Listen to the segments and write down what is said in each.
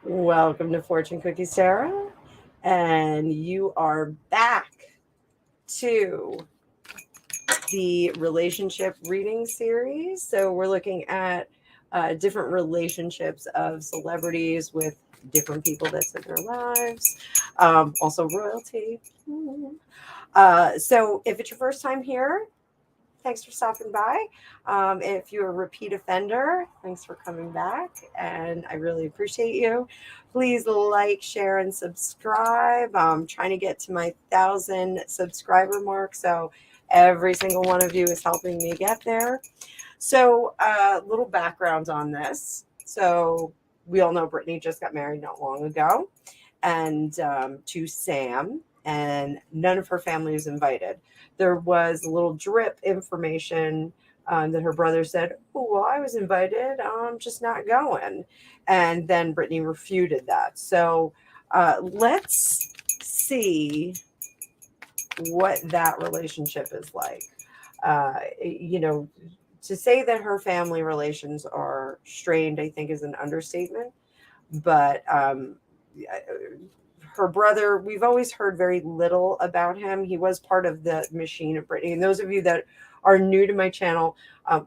Welcome to Fortune Cookie Sarah, and you are back to the relationship reading series. So we're looking at different relationships of celebrities with different people that's in their lives, also royalty. So if it's your first time here, thanks for stopping by. If you're a repeat offender, thanks for coming back, and I really appreciate you. Please like, share, and subscribe. I'm trying to get to my 1,000 subscriber mark, so every single one of you is helping me get there. So, little background on this. So, we all know Brittany just got married not long ago, and to Sam, and none of her family was invited. There was a little drip information that her brother said, "Oh, well, I was invited. I'm just not going." And then Brittany refuted that. So let's see what that relationship is like. You know, to say that her family relations are strained, I think, is an understatement. But her brother, we've always heard very little about him. He was part of the machine of Britney. And those of you that are new to my channel,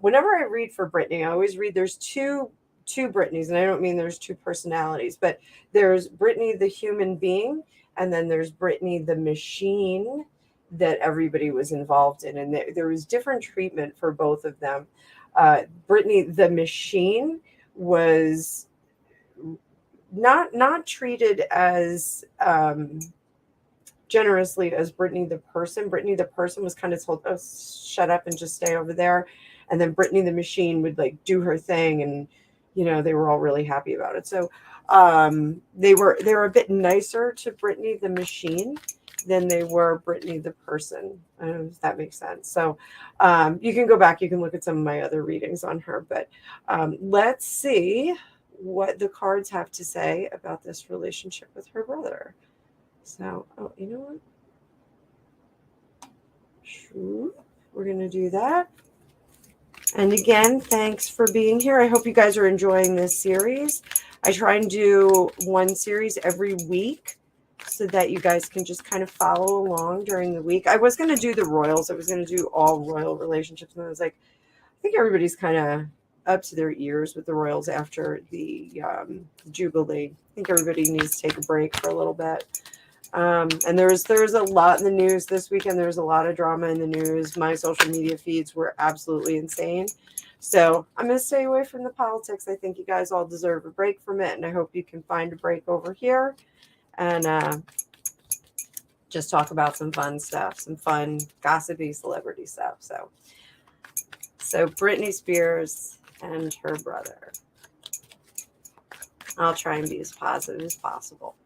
whenever I read for Britney, I always read there's two Britneys, and I don't mean there's two personalities, but there's Britney the human being, and then there's Britney the machine that everybody was involved in, and there was different treatment for both of them. Britney the machine was not treated as generously as Brittany the person. Brittany the person was kind of told, "Oh, shut up and just stay over there," and then Brittany the machine would like do her thing, and they were all really happy about it. So they were a bit nicer to Brittany the machine than they were Brittany the person. I don't know if that makes sense. So you can go back, you can look at some of my other readings on her, but let's see what the cards have to say about this relationship with her brother. So, oh, you know what? Sure. We're going to do that. And again, thanks for being here. I hope you guys are enjoying this series. I try and do one series every week so that you guys can just kind of follow along during the week. I was going to do the royals. I was going to do all royal relationships. And I was like, I think everybody's kind of up to their ears with the royals after the Jubilee. I think everybody needs to take a break for a little bit. And there's a lot in the news this weekend. There's a lot of drama in the news. My social media feeds were absolutely insane. So I'm going to stay away from the politics. I think you guys all deserve a break from it, and I hope you can find a break over here and just talk about some fun stuff, some fun gossipy celebrity stuff. So Britney Spears and her brother. I'll try and be as positive as possible.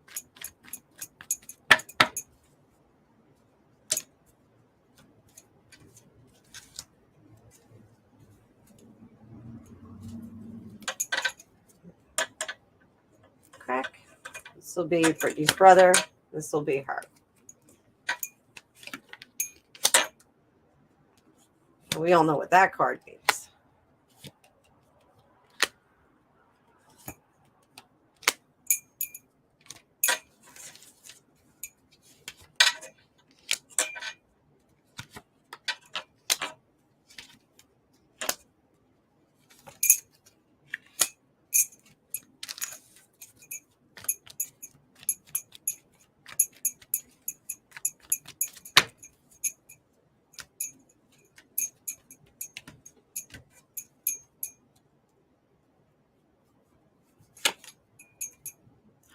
Crack. This will be Britney's brother. This will be her. We all know what that card means.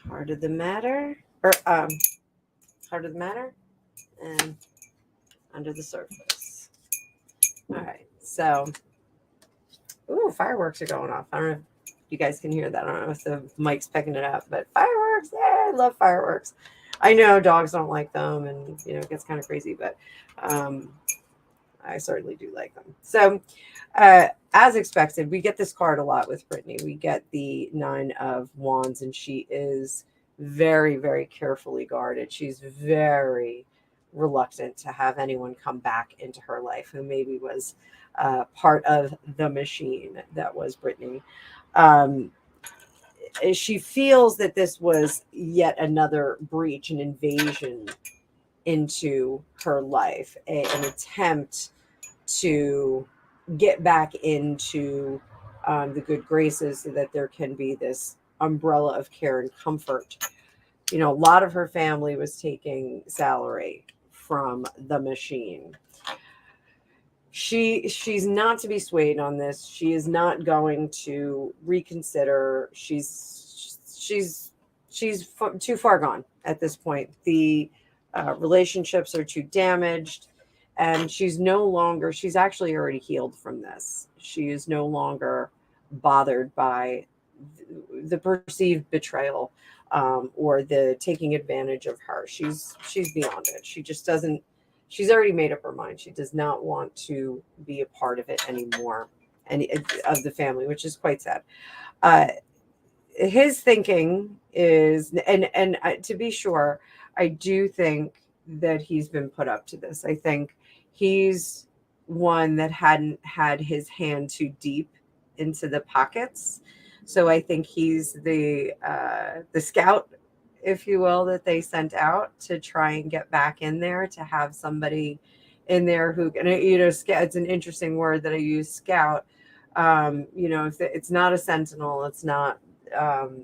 Heart of the matter, or heart of the matter, and under the surface. All right, so, ooh, fireworks are going off. I don't know if you guys can hear that. I don't know if the mic's picking it up, but fireworks, yeah, I love fireworks. I know dogs don't like them, and it gets kind of crazy, but I certainly do like them. So, as expected, we get this card a lot with Brittany. We get the Nine of Wands, and she is very, very carefully guarded. She's very reluctant to have anyone come back into her life who maybe was part of the machine that was Brittany. Um, she feels that this was yet another breach, an invasion into her life, an attempt to get back into the good graces so that there can be this umbrella of care and comfort. You know, a lot of her family was taking salary from the machine. She's not to be swayed on this. She is not going to reconsider. She's too far gone at this point. The relationships are too damaged, and she's actually already healed from this. She is no longer bothered by the perceived betrayal, or the taking advantage of her. She's beyond it. She just doesn't. She's already made up her mind. She does not want to be a part of it anymore, any of the family, which is quite sad. Uh, his thinking is, and to be sure, I do think that he's been put up to this. I think he's one that hadn't had his hand too deep into the pockets. So I think he's the scout, if you will, that they sent out to try and get back in there, to have somebody in there who can, it's an interesting word that I use, scout. If it's not a sentinel, it's not um,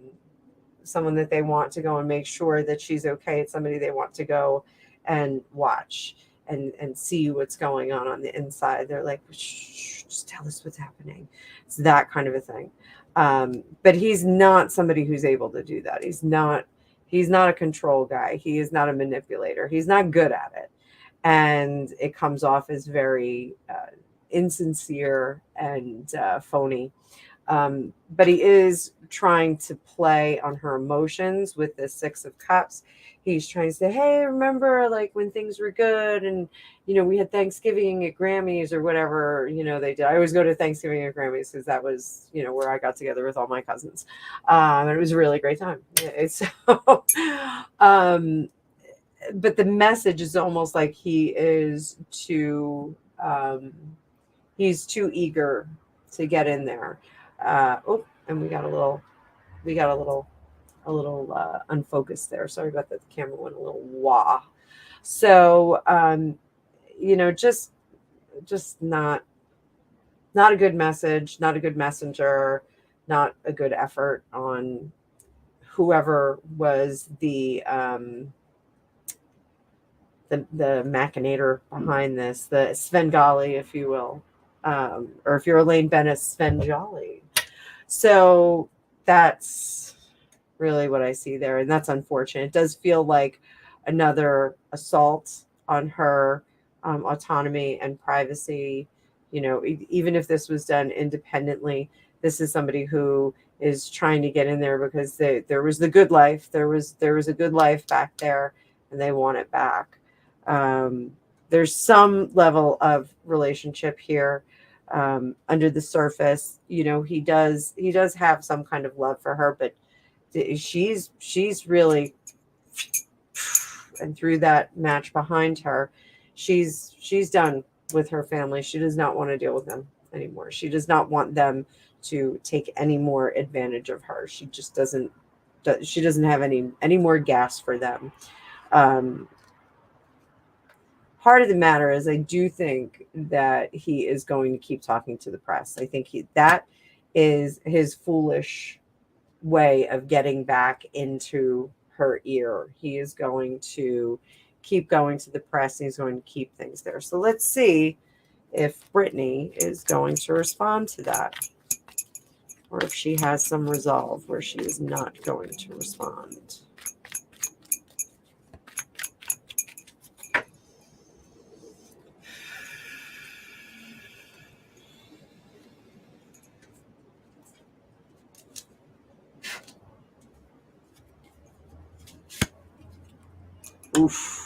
someone that they want to go and make sure that she's okay. It's somebody they want to go and watch and see what's going on the inside. They're like, shh, just tell us what's happening. It's that kind of a thing. But he's not somebody who's able to do that. He's not a control guy. He is not a manipulator. He's not good at it. And it comes off as very insincere and phony. But he is trying to play on her emotions with the Six of Cups. He's trying to say, hey, remember like when things were good and, we had Thanksgiving at Grammys or whatever, they did. I always go to Thanksgiving at Grammys because that was, where I got together with all my cousins. And it was a really great time. So, but the message is almost like he's too eager to get in there. And we got a little unfocused there. Sorry about that. The camera went a little wah. So, just not a good message, not a good messenger, not a good effort on whoever was the machinator behind this, the Svengali, if you will, or if you're Elaine Bennett, Svengali. So that's really what I see there, and that's unfortunate. It does feel like another assault on her autonomy and privacy. Even if this was done independently, this is somebody who is trying to get in there because there was the good life. There was a good life back there, and they want it back. There's some level of relationship here. Under the surface, he does have some kind of love for her, but she's really, and through that match behind her, she's done with her family. She does not want to deal with them anymore. She does not want them to take any more advantage of her. She just doesn't have any more gas for them. Heart of the matter is, I do think that he is going to keep talking to the press. I think that is his foolish way of getting back into her ear. He is going to keep going to the press, and he's going to keep things there. So let's see if Britney is going to respond to that, or if she has some resolve where she is not going to respond. Oof.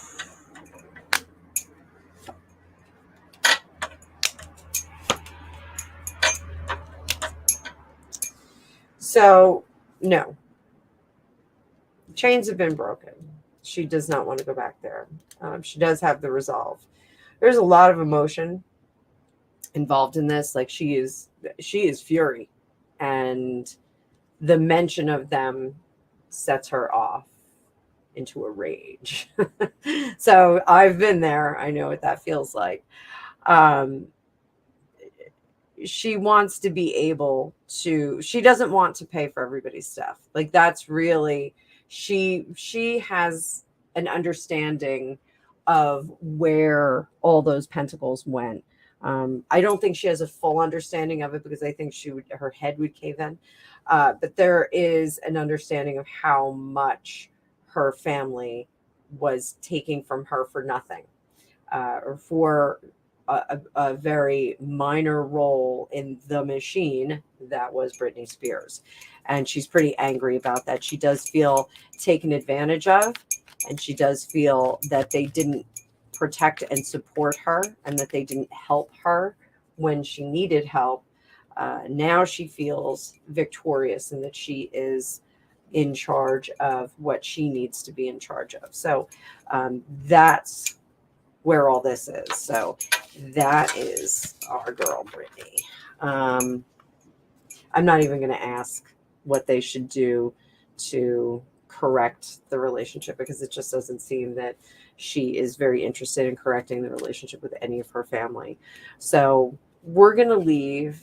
So, no. Chains have been broken. She does not want to go back there. She does have the resolve. There's a lot of emotion involved in this. Like she is fury, and the mention of them sets her off into a rage. So I've been there. I know what that feels like. Um, she wants to be able to, she doesn't want to pay for everybody's stuff. Like that's really, she has an understanding of where all those pentacles went. I don't think she has a full understanding of it because I think her head would cave in. But there is an understanding of how much her family was taking from her for nothing, or for a very minor role in the machine that was Britney Spears. And she's pretty angry about that. She does feel taken advantage of, and she does feel that they didn't protect and support her, and that they didn't help her when she needed help. Now she feels victorious and that she is in charge of what she needs to be in charge of. So that's where all this is. So that is our girl, Britney. I'm not even going to ask what they should do to correct the relationship, because it just doesn't seem that she is very interested in correcting the relationship with any of her family. So we're going to leave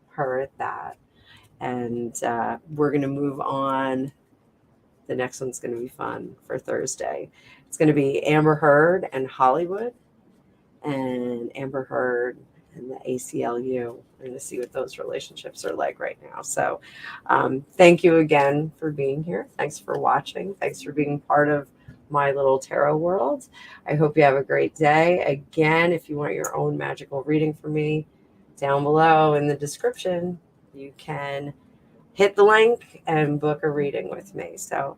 her at that. And we're going to move on. The next one's going to be fun for Thursday. It's going to be Amber Heard and Hollywood, and Amber Heard and the ACLU. We're going to see what those relationships are like right now. So thank you again for being here. Thanks for watching. Thanks for being part of my little tarot world. I hope you have a great day. Again, if you want your own magical reading from me, down below in the description, you can hit the link and book a reading with me. So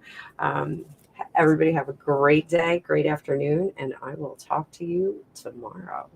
everybody have a great day, great afternoon, and I will talk to you tomorrow.